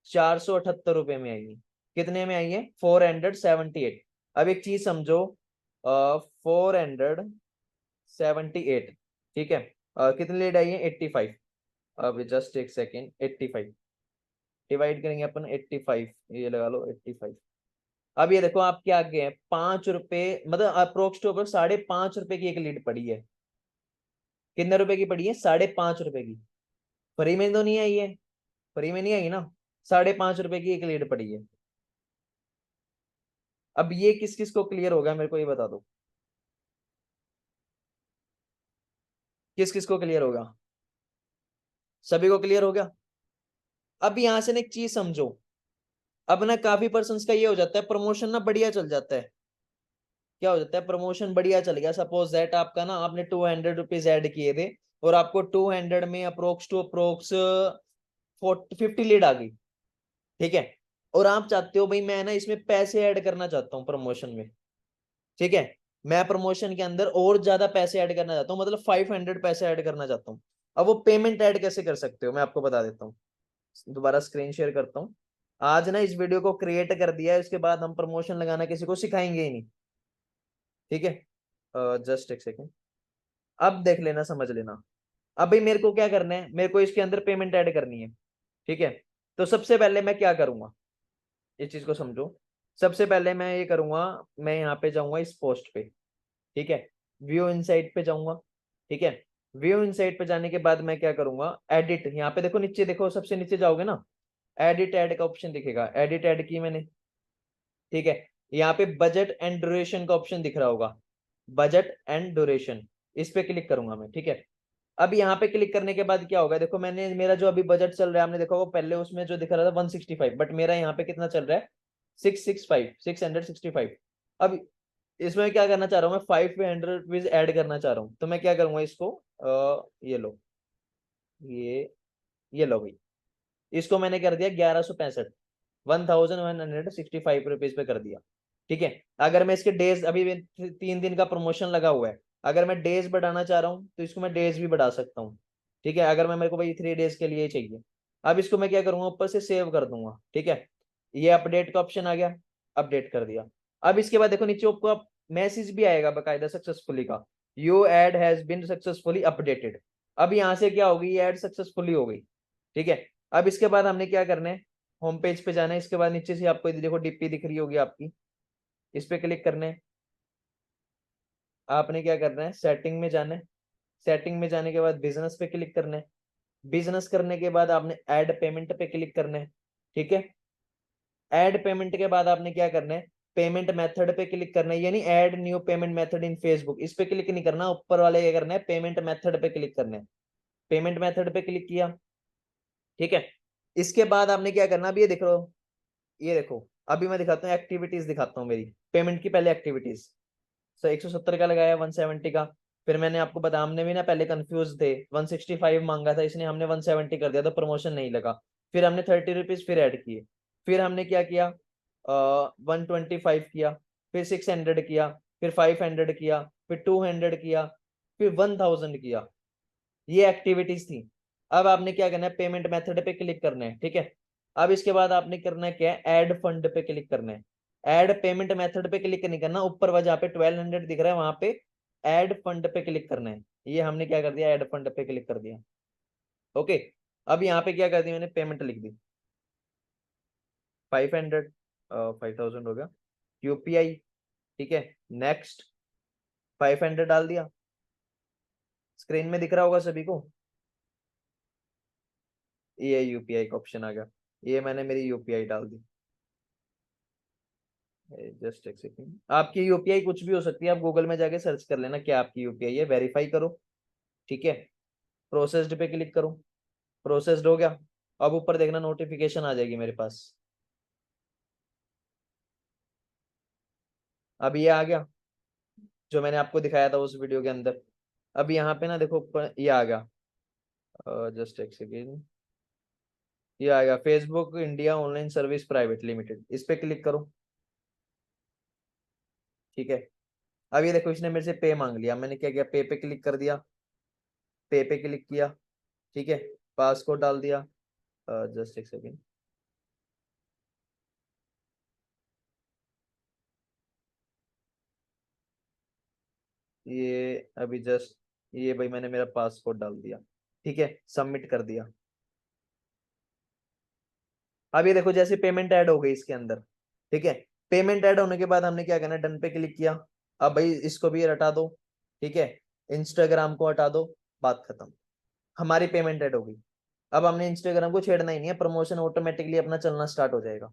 478 रुपए में आई है। कितने में आई है, 478। अब एक चीज समझो, 478। ठीक है, कितनी लीड आई है, 85। अब जस्ट एक सेकेंड, 85 डिवाइड करेंगे अपन, 85, ये लगा लो 85। अब ये देखो आपके आगे है 5 रुपए, मतलब अप्रोक्स टू अप्रोक्स 5.5 रुपए की एक लीड पड़ी है। कितने रुपए की पड़ी है? 5.5 रुपए की। फ्री में तो नहीं आई है, फ्री में नहीं आई ना। 5.5 रुपए की एक लीड पड़ी है। अब ये किस किस को क्लियर होगा मेरे को ये बता दो, किस किस को क्लियर होगा? सभी को क्लियर हो गया? अब यहां से ना एक चीज समझो, अब ना काफी पर्सन का ये हो जाता है प्रमोशन ना बढ़िया चल जाता है। क्या हो जाता है? प्रमोशन बढ़िया चल गया, सपोज दैट आपका ना आपने 200 रुपीज ऐड किए थे, और आपको 200 में अप्रोक्स टू अप्रोक्स 50 लीड आ गई। ठीक है, और आप चाहते हो भाई मैं ना इसमें पैसे ऐड करना चाहता हूँ प्रमोशन में। ठीक है, मैं प्रमोशन के अंदर और ज्यादा पैसे ऐड करना चाहता हूँ, मतलब 500 पैसे ऐड करना चाहता हूँ। अब वो पेमेंट ऐड कैसे कर सकते हो मैं आपको बता देता हूँ। दोबारा स्क्रीन शेयर करता हूँ। आज ना इस वीडियो को क्रिएट कर दिया है, इसके बाद हम प्रमोशन लगाना किसी को सिखाएंगे ही नहीं। ठीक है, जस्ट एक सेकेंड, अब देख लेना, समझ लेना। अब भाई मेरे को क्या करना है, मेरे को इसके अंदर पेमेंट ऐड करनी है। ठीक है, तो सबसे पहले मैं क्या करूंगा, इस चीज को समझो। सबसे पहले मैं ये करूंगा, मैं यहाँ पे जाऊंगा इस पोस्ट पे। ठीक है, व्यू इनसाइट पे जाऊंगा। ठीक है, व्यू इनसाइट पे जाने के बाद मैं क्या करूंगा, एडिट, यहाँ पे देखो नीचे, देखो सबसे नीचे जाओगे ना, एडिट ऐड का ऑप्शन दिखेगा, एडिट ऐड की मैंने। ठीक है, यहाँ पे बजट एंड ड्यूरेशन का ऑप्शन दिख रहा होगा, बजट एंड ड्यूरेशन, इस पे क्लिक करूंगा मैं। ठीक है, अब यहाँ पे क्लिक करने के बाद क्या होगा, देखो मैंने, मेरा जो अभी बजट चल रहा है, आपने देखा वो पहले उसमें जो दिख रहा था 165, बट मेरा यहाँ पे कितना चल रहा है? 665, 665। अब इसमें क्या करना चाह रहा हूँ मैं, 500 रुपीज ऐड करना चाह रहा हूँ, तो मैं क्या करूंगा इसको, ये लो, ये लो भाई, इसको मैंने कर दिया 1165, 1165 रुपीज पे कर दिया। ठीक है, अगर मैं इसके डेज, अभी 3 दिन का प्रमोशन लगा हुआ है, अगर मैं डेज बढ़ाना चाह रहा हूँ तो इसको मैं डेज भी बढ़ा सकता हूँ। ठीक है, अगर मैं, मेरे को भाई 3 डेज के लिए चाहिए। अब इसको मैं क्या करूंगा, ऊपर से सेव कर दूंगा। ठीक है, ये अपडेट का ऑप्शन आ गया, अपडेट कर दिया। अब इसके बाद देखो नीचे आपको मैसेज भी आएगा बकायदा सक्सेसफुली का, you ad has been successfully updated. अब यहाँ से क्या होगी, ये एड सक्सेसफुली हो गई। ठीक है, अब इसके बाद हमने क्या करना है, होम पेज पे जाना है, इसके बाद नीचे से आपको ये देखो डीपी दिख रही होगी आपकी, इस पे क्लिक करना है। आपने क्या करना है, सेटिंग में जाना है, सेटिंग में जाने के बाद बिजनेस पे क्लिक करना है। बिजनेस करने के बाद आपने ऐड पेमेंट पे क्लिक करना है। ठीक है, ऐड पेमेंट के बाद आपने क्या करना है, पेमेंट मेथड पे क्लिक करना है, यानी add new payment method in Facebook, इस पे क्लिक नहीं करना, ऊपर वाले क्या करना है, पेमेंट मेथड पे क्लिक करना है। पेमेंट मेथड पे क्लिक किया। ठीक है, इसके बाद आपने क्या करना, अब ये देख लो, ये देखो, अभी मैं दिखाता हूँ एक्टिविटीज, दिखाता हूँ मेरी पेमेंट की पहले एक्टिविटीज। सो 170 का लगाया, 170 का। फिर मैंने आपको बताया, हमने भी ना पहले कंफ्यूज थे, 165 मांगा था इसने, हमने 170 कर दिया तो प्रमोशन नहीं लगा। फिर हमने 30 रुपीज फिर ऐड किए। फिर हमने क्या किया, 125 किया, फिर 600 किया, फिर 500 किया, फिर 200 किया, फिर 1000 किया। ये एक्टिविटीज थी। अब आपने क्या करना है, पेमेंट मेथड पे क्लिक करना है। ठीक है, अब इसके बाद आपने करना है क्या, ऐड फंड पे क्लिक करना है। ऐड पेमेंट मेथड पे क्लिक नहीं करना, ऊपर वह जहाँ पे 1200 दिख रहा है वहां पे ऐड फंड पे क्लिक करना है। ये हमने क्या कर दिया, ऐड फंड पे क्लिक कर दिया। ओके, अब यहाँ पे क्या कर दिया मैंने, पेमेंट लिख दी 500, 5000 हो गया, यूपीआई। ठीक है, नेक्स्ट, 500 डाल दिया। स्क्रीन में दिख रहा होगा सभी को, ये यूपीआई का ऑप्शन आ गया, ये मैंने मेरी यूपीआई डाल दी। जस्ट एक सेकेंड, आपकी यूपीआई कुछ भी हो सकती है, आप गूगल में जाके सर्च कर लेना क्या आपकी यूपीआई है, वेरीफाई करो। ठीक है, प्रोसेस्ड पे क्लिक करो, प्रोसेस्ड हो गया। अब ऊपर देखना नोटिफिकेशन आ जाएगी मेरे पास, अब ये आ गया जो मैंने आपको दिखाया था उस वीडियो के अंदर। अब यहाँ पे ना देखो ऊपर ये आ गया, जस्ट एक सेकेंड, ये आएगा Facebook India online service private limited, इस पे क्लिक करो। ठीक है, अब ये देखो इसने मेरे से पे मांग लिया, मैंने क्या किया, पे पे क्लिक कर दिया, पे पे क्लिक किया। ठीक है, पासकोड डाल दिया, जस्ट एक सेकेंड, ये अभी जस्ट, ये भाई मैंने मेरा पासपोर्ट डाल दिया। ठीक है, सबमिट कर दिया। अब ये देखो जैसे पेमेंट ऐड हो गई इसके अंदर। ठीक है, पेमेंट ऐड होने के बाद हमने क्या करना है, डन पे क्लिक किया। अब भाई इसको भी हटा दो, ठीक है, इंस्टाग्राम को हटा दो, बात खत्म, हमारी पेमेंट ऐड हो गई। अब हमने इंस्टाग्राम को छेड़ना ही नहीं है, प्रमोशन ऑटोमेटिकली अपना चलना स्टार्ट हो जाएगा।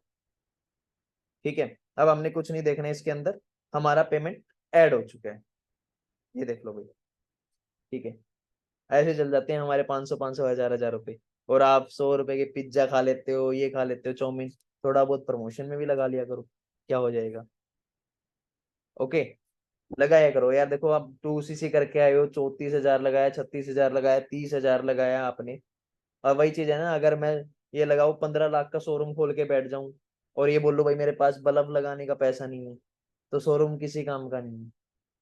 ठीक है, अब हमने कुछ नहीं देखना है इसके अंदर, हमारा पेमेंट ऐड हो चुका है, ये देख लो भाई। ठीक है, ऐसे चल जाते हैं हमारे 500 500 हजार हजार रुपए। और आप 100 रुपए के पिज्जा खा लेते हो, ये खा लेते हो चाउमीन, थोड़ा बहुत प्रमोशन में भी लगा लिया करो, क्या हो जाएगा। ओके, लगाया करो यार। देखो आप 2cc करके आए हो, 34 हजार लगाया, 36 हजार लगाया, 30 हजार लगाया आपने। अब वही चीज है ना, अगर मैं ये लगाऊं 15 लाख का शोरूम खोल के बैठ जाऊं और ये बोल लो भाई मेरे पास बल्ब लगाने का पैसा नहीं है, तो शोरूम किसी काम का नहीं है।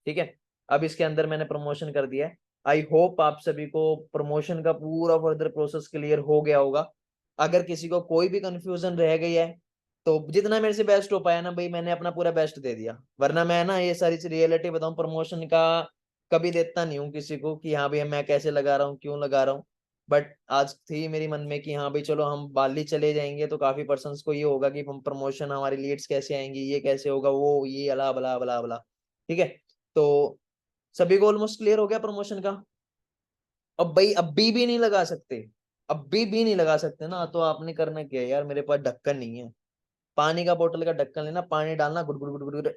ठीक है, अब इसके अंदर मैंने प्रमोशन कर दिया है। आई होप आप सभी को प्रमोशन का पूरा फर्दर प्रोसेस क्लियर हो गया होगा। अगर किसी को कोई भी कंफ्यूजन रह गई है, तो जितना मेरे से बेस्ट हो पाया ना भाई, मैंने अपना पूरा बेस्ट दे दिया। वरना मैं ना ये सारी रियलिटी बताऊं, प्रमोशन का कभी देता नहीं हूँ किसी को कि हाँ भाई मैं कैसे लगा रहा हूँ, क्यों लगा रहा हूँ। बट आज थी मेरी मन में कि हाँ भाई चलो हम बाली चले जाएंगे तो काफी पर्सन्स को ये होगा कि हम प्रमोशन, हमारी लीड्स कैसे आएंगी, ये कैसे होगा, वो ये अला बला बला बला। ठीक है, तो सभी को ऑलमोस्ट क्लियर हो गया प्रमोशन का। अब भाई अभी भी नहीं लगा सकते, अभी भी नहीं लगा सकते ना, तो आपने करना क्या है यार, मेरे पास ढक्कन नहीं है, पानी का बोतल का ढक्कन लेना, पानी डालना, गुड़ गुड़ गुड़ गुड़ गुड़,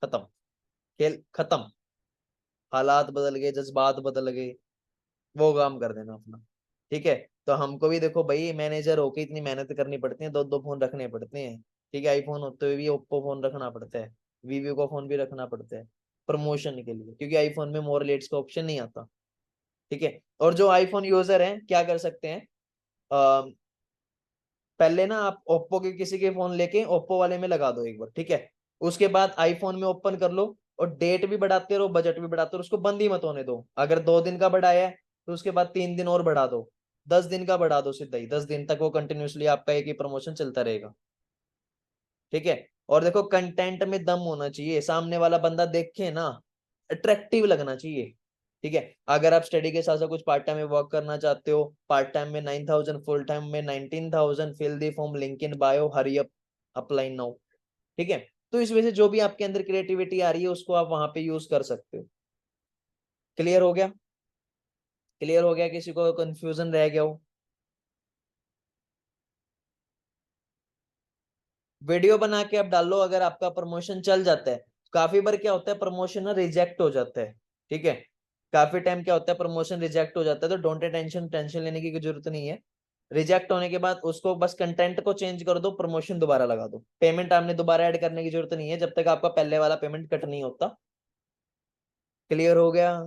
खत्म, खेल खत्म। हालात बदल गए, जज्बात बदल गए, वो काम कर देना अपना। ठीक है, तो हमको भी देखो भाई मैनेजर होके इतनी मेहनत करनी पड़ती है, दो दो फोन रखने पड़ते हैं। ठीक है, आईफोन होते हुए भी ओप्पो फोन रखना पड़ता है, वीवो का फोन भी रखना पड़ता है प्रमोशन के लिए, क्योंकि आईफोन में मोर लेट्स का ऑप्शन नहीं आता। ठीक है, और जो आईफोन यूजर हैं क्या कर सकते हैं, पहले ना आप ओप्पो के किसी के फोन लेके ओप्पो वाले में लगा दो एक बार, ठीक है। उसके बाद आईफोन में ओपन कर लो, और डेट भी बढ़ाते रहो, बजट भी बढ़ाते रहो, उसको बंद ही मत होने दो। अगर 2 दिन का बढ़ाया है तो उसके बाद 3 दिन और बढ़ा दो, 10 दिन का बढ़ा दो, सीधा ही 10 दिन तक वो कंटिन्यूसली आपका एक ही प्रमोशन चलता रहेगा। ठीक है, और देखो कंटेंट में दम होना चाहिए, सामने वाला बंदा देखे ना, अट्रैक्टिव लगना चाहिए। ठीक है, अगर आप स्टडी के साथ साथ कुछ पार्ट टाइम में वर्क करना चाहते हो, पार्ट टाइम में 9,000, फुल टाइम में 19,000, fill the form, link in bio, hurry up, apply now. ठीक है, तो इस वजह से जो भी आपके अंदर क्रिएटिविटी आ रही है उसको आप वहां पे यूज कर सकते हो। क्लियर हो गया, क्लियर हो गया, किसी को कंफ्यूजन रह गया हो। वीडियो बना के आप डाल लो, अगर आपका प्रमोशन चल जाता है। काफी बार क्या होता है, प्रमोशन ना रिजेक्ट हो जाता है। ठीक है, काफी टाइम क्या होता है, प्रमोशन रिजेक्ट हो जाता है, तो डोंट टेंशन, टेंशन लेने की कोई जरूरत नहीं है। रिजेक्ट होने के बाद उसको बस कंटेंट को चेंज कर दो, प्रमोशन दोबारा लगा दो, पेमेंट आपने दोबारा ऐड करने की जरूरत नहीं है जब तक आपका पहले वाला पेमेंट कट नहीं होता। क्लियर हो गया,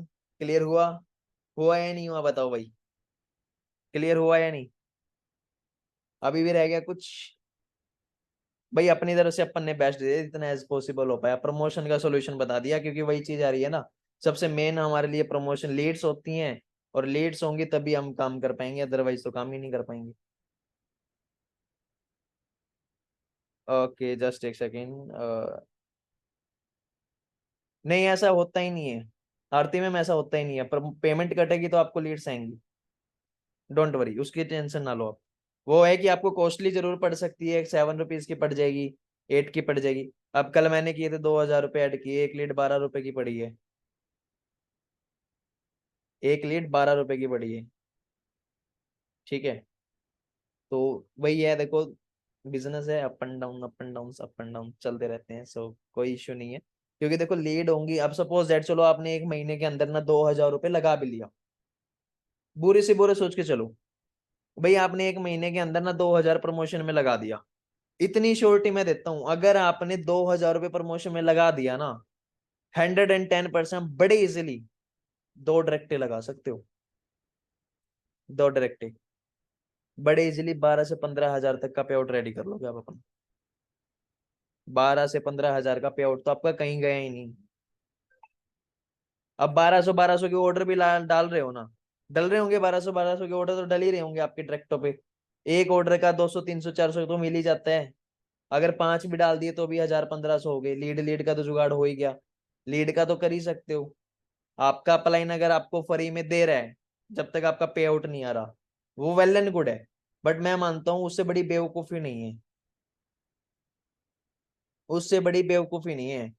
क्लियर हुआ, हुआ या नहीं हुआ बताओ भाई, क्लियर हुआ या नहीं, अभी भी रह गया कुछ। भाई अपनी तरफ से अपन ने बेस्ट दे दिया, जितना एज पॉसिबल हो पाया, प्रमोशन का सोल्यूशन बता दिया, क्योंकि वही चीज आ रही है ना, सबसे मेन हमारे लिए प्रमोशन, लीड्स होती हैं, और लीड्स होंगी तभी हम काम कर पाएंगे, अदरवाइज तो काम ही नहीं कर पाएंगे। ओके, जस्ट एक सेकेंड। नहीं, ऐसा होता ही नहीं है आरती में, ऐसा होता ही नहीं है, पर पेमेंट कटेगी तो आपको लीड्स आएंगी, डोंट वरी, उसकी टेंशन ना लो आप। वो है कि आपको कॉस्टली जरूर पड़ सकती है, 7 रुपीज की पड़ जाएगी, 8 की पड़ जाएगी। अब कल मैंने किए थे, 2,000 रुपये ऐड किए, एक लीड 12 रुपए की पड़ी है, एक लीड 12 रुपए की पड़ी है। ठीक है, तो वही है देखो, बिजनेस है, up and down, up and down, up and down चलते रहते हैं, सो कोई इश्यू नहीं है। क्योंकि देखो लीड होंगी, अब सपोज दैट, चलो आपने एक महीने के अंदर ना 2,000 रुपये लगा भी लिया, बुरे से बुरे सोच के चलो, भाई आपने एक महीने के अंदर ना 2,000 प्रमोशन में लगा दिया। इतनी श्योरिटी मैं देता हूं, अगर आपने 2,000 रुपये प्रमोशन में लगा दिया ना, 110% बड़े इजिली दो डायरेक्टे लगा सकते हो, दो डायरेक्टे बड़े इजिली 12 से 15 हजार तक का पे आउट रेडी कर लोगे आप अपना। 12 से 15 हजार का पे आउट तो आपका कहीं गया ही नहीं। अब 1,200 के ऑर्डर भी डाल रहे हो ना, डल रहे होंगे, 1,200 के ऑर्डर तो डल ही रहे होंगे आपके डायरेक्टों पे। एक ऑर्डर का 200 300 400 तो मिल ही जाता है। अगर 5 भी डाल दिए तो भी 1,000 1,500 हो गए, लीड लीड का तो जुगाड़ हो ही गया, लीड का तो कर ही सकते हो। आपका अपलाइन अगर आपको फ्री में दे रहा है, जब तक आपका पे आउट नहीं आ रहा, वो वेल एंड गुड है, बट मैं मानता हूं उससे बड़ी बेवकूफी नहीं है। उससे बड़ी बेवकूफी नहीं है।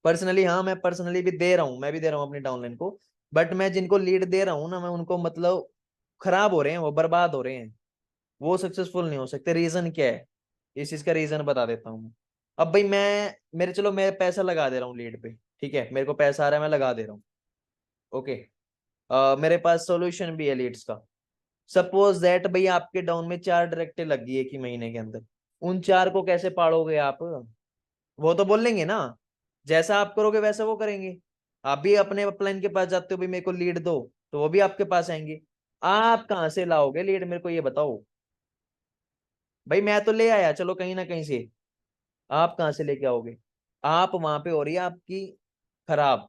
पर्सनली हाँ, मैं पर्सनली भी दे रहा हूँ, मैं भी दे रहा हूँ अपनी डाउनलाइन को। बट मैं जिनको लीड दे रहा हूँ ना, मैं उनको मतलब खराब हो रहे हैं, वो बर्बाद हो रहे हैं, वो सक्सेसफुल नहीं हो सकते। रीजन क्या है, इस चीज का रीजन बता देता हूँ। अब भाई मैं, मेरे चलो मैं पैसा लगा दे रहा हूँ लीड पे, ठीक है, मेरे को पैसा आ रहा है, मैं लगा दे रहा हूँ। ओके। मेरे पास सॉल्यूशन भी है लीड्स का। सपोज दैट भाई आपके डाउन में 4 डायरेक्ट लग गई एक ही महीने के अंदर, उन 4 को कैसे पालोगे आप? वो तो बोल लेंगे ना, जैसा आप करोगे वैसा वो करेंगे। आप भी अपने अपलाइन के पास जाते हो, भाई मेरे को लीड दो, तो वो भी आपके पास आएंगे। आप कहाँ से लाओगे लीड, मेरे को ये बताओ। भाई मैं तो ले आया चलो कहीं ना कहीं से, आप कहाँ से लेके आओगे? आप वहां पे हो रही है आपकी खराब,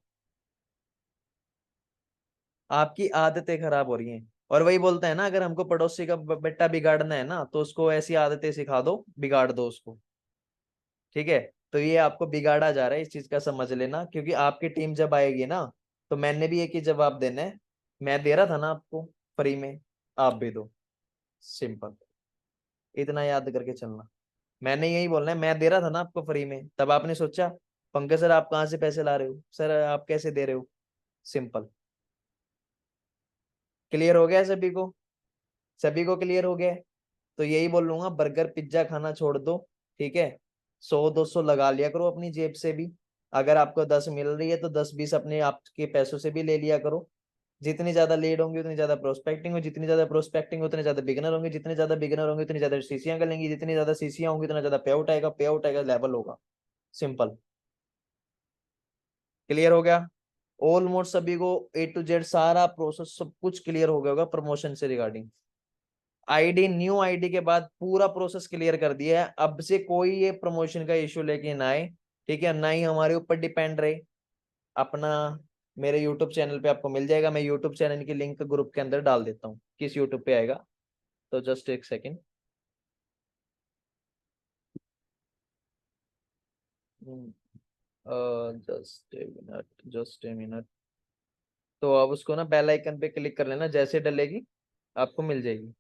आपकी आदतें खराब हो रही हैं। और वही बोलता है ना, अगर हमको पड़ोसी का बेटा बिगाड़ना है ना, तो उसको ऐसी आदतें सिखा दो, बिगाड़ दो उसको। ठीक है। तो ये आपको बिगाड़ा जा रहा है, इस चीज का समझ लेना, क्योंकि आपकी टीम जब आएगी ना, तो मैंने भी एक ही जवाब देना है, मैं दे रहा था ना आपको फ्री में, आप भी दो। सिंपल, इतना याद करके चलना। मैंने यही बोलना है, मैं दे रहा था ना आपको फ्री में, तब आपने सोचा पंकज सर आप कहाँ से पैसे ला रहे हो, सर आप कैसे दे रहे हो। सिंपल। क्लियर हो गया सभी को? सभी को क्लियर हो गया है? तो यही बोलूंगा, बर्गर पिज्जा खाना छोड़ दो। ठीक है। 100-200 लगा लिया करो अपनी जेब से भी। अगर आपको 10 मिल रही है तो 10-20 अपने आपके पैसों से भी ले लिया करो। जितनी ज्यादा लीड होंगी उतनी ज्यादा प्रोस्पेक्टिंग हो, जितनी ज्यादा प्रोस्पेक्टिंग उतने ज्यादा बिगनर होंगे, जितने ज्यादा बिगनर होंगे उतनी ज्यादा सीसियां गलेंगी, जितनी ज्यादा सीसियां होंगी उतना ज्यादा पे आउट आएगा, लेवल होगा। सिंपल। क्लियर हो गया? ऑलमोस्ट सभी को A to Z सारा प्रोसेस सब कुछ क्लियर हो गया होगा प्रमोशन से रिगार्डिंग। आईडी, न्यू आईडी के बाद पूरा प्रोसेस क्लियर कर दिया है, अब से कोई ये प्रमोशन का इश्यू लेके ना आए। ठीक है, ना ही हमारे ऊपर डिपेंड रहे। अपना मेरे यूट्यूब चैनल पे आपको मिल जाएगा, मैं यूट्यूब चैनल की लिंक ग्रुप के अंदर डाल देता हूँ, किस यूट्यूब पे आएगा। तो जस्ट एक सेकेंड। Just a minute. तो अब उसको ना बेल आइकन पे क्लिक कर लेना, जैसे डलेगी आपको मिल जाएगी।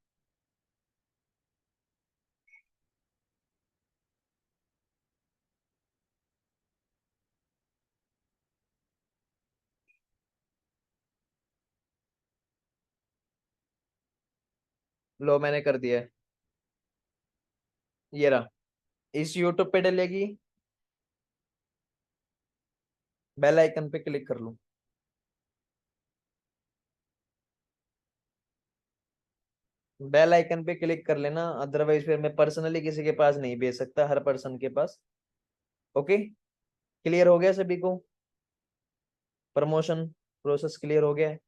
लो मैंने कर दिया है, ये रहा। इस यूट्यूब पे डलेगी, बेल आइकन पे क्लिक कर लो। बेल आइकन पे क्लिक कर लेना, अदरवाइज फिर मैं पर्सनली किसी के पास नहीं भेज सकता, हर पर्सन के पास। ओके। क्लियर हो गया सभी को? प्रमोशन प्रोसेस क्लियर हो गया है?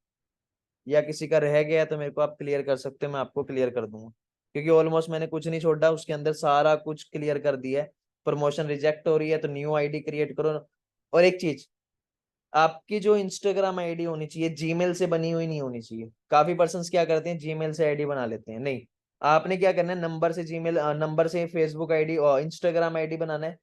या किसी का रह गया है तो मेरे को आप क्लियर कर सकते हो, मैं आपको क्लियर कर दूंगा, क्योंकि ऑलमोस्ट मैंने कुछ नहीं छोड़ा, उसके अंदर सारा कुछ क्लियर कर दिया है। प्रमोशन रिजेक्ट हो रही है तो न्यू आईडी क्रिएट करो। और एक चीज, आपकी जो इंस्टाग्राम आईडी होनी चाहिए जीमेल से बनी हुई नहीं होनी चाहिए। काफी पर्सन क्या करते हैं, जीमेल से आईडी बना लेते हैं, नहीं। आपने क्या करना है, नंबर से जीमेल, नंबर से फेसबुक आईडी और इंस्टाग्राम आईडी बनाना है।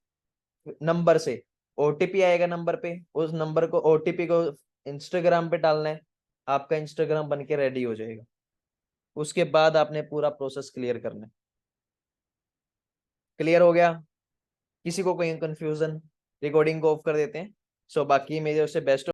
नंबर से ओटीपी आएगा नंबर पे, उस नंबर को, ओटीपी को इंस्टाग्राम पे डालना है, आपका इंस्टाग्राम बन के रेडी हो जाएगा। उसके बाद आपने पूरा प्रोसेस क्लियर करना है। क्लियर हो गया? किसी को कोई कंफ्यूजन? रिकॉर्डिंग को ऑफ कर देते हैं। सो बाकी मेरे से बेस्ट